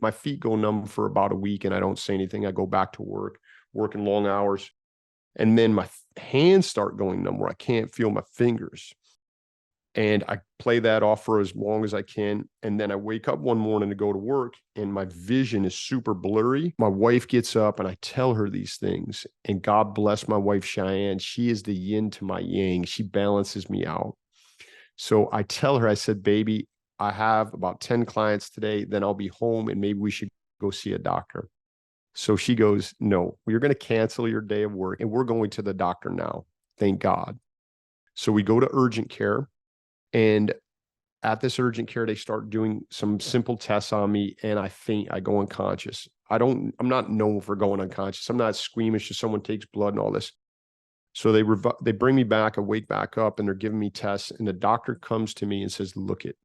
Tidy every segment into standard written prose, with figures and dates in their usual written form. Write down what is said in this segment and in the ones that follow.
My feet go numb for about a week and I don't say anything. I go back to work, working long hours. And then my hands start going numb where I can't feel my fingers. And I play that off for as long as I can. And then I wake up one morning to go to work and my vision is super blurry. My wife gets up and I tell her these things. And God bless my wife, Cheyenne. She is the yin to my yang. She balances me out. So I tell her, I said, baby, I have about 10 clients today. Then I'll be home and maybe we should go see a doctor. So she goes, no, you're going to cancel your day of work and we're going to the doctor now. Thank God. So we go to urgent care. And at this urgent care, they start doing some simple tests on me and I faint. I go unconscious. I'm not known for going unconscious. I'm not squeamish if someone takes blood and all this. So they bring me back. I wake back up and they're giving me tests. And the doctor comes to me and says, look it,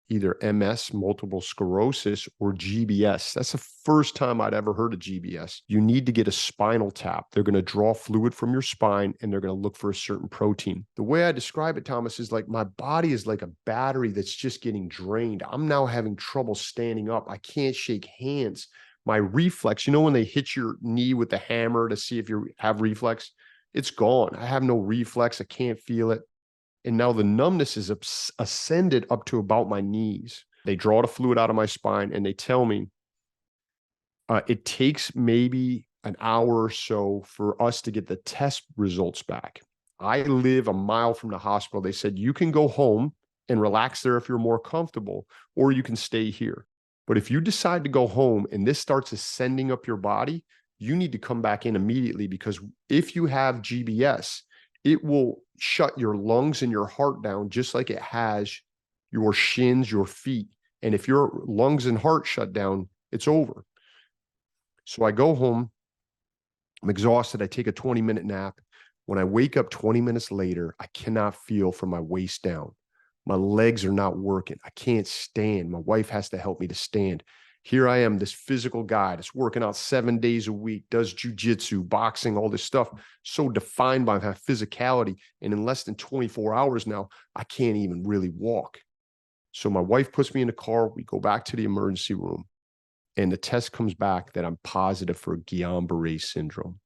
either MS, multiple sclerosis, or GBS. That's the first time I'd ever heard of GBS. You need to get a spinal tap. They're going to draw fluid from your spine and they're going to look for a certain protein. The way I describe it, Thomas, is like my body is like a battery that's just getting drained. I'm now having trouble standing up. I can't shake hands. My reflex, when they hit your knee with the hammer to see if you have reflex, it's gone. I have no reflex. I can't feel it. And now the numbness is ascended up to about my knees. They draw the fluid out of my spine and they tell me it takes maybe an hour or so for us to get the test results back. I live a mile from the hospital. They said, you can go home and relax there if you're more comfortable, or you can stay here. But if you decide to go home and this starts ascending up your body, you need to come back in immediately, because if you have GBS, it will shut your lungs and your heart down just like it has your shins, your feet. And if your lungs and heart shut down, it's over. So I go home. I'm exhausted. I take a 20-minute nap. When I wake up 20 minutes later, I cannot feel from my waist down. My legs are not working. I can't stand. My wife has to help me to stand. Here I am, this physical guy that's working out 7 days a week, does jujitsu, boxing, all this stuff, so defined by my physicality. And in less than 24 hours now, I can't even really walk. So my wife puts me in the car. We go back to the emergency room and the test comes back that I'm positive for Guillain-Barre syndrome.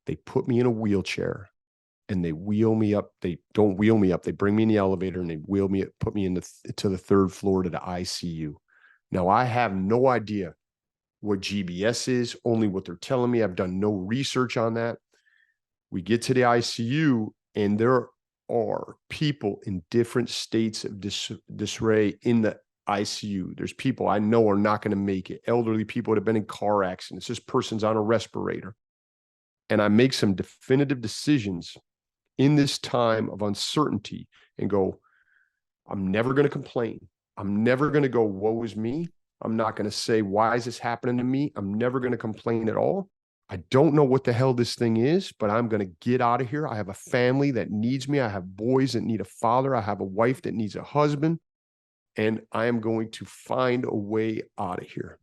They put me in a wheelchair and they wheel me up. They don't wheel me up. They bring me in the elevator and they wheel me, put me to the third floor to the ICU. Now, I have no idea what GBS is, only what they're telling me. I've done no research on that. We get to the ICU, and there are people in different states of disarray in the ICU. There's people I know are not going to make it, elderly people that have been in car accidents. This person's on a respirator. And I make some definitive decisions in this time of uncertainty and go, I'm never going to complain. I'm never going to go, woe is me. I'm not going to say, why is this happening to me? I'm never going to complain at all. I don't know what the hell this thing is, but I'm going to get out of here. I have a family that needs me. I have boys that need a father. I have a wife that needs a husband. And I am going to find a way out of here.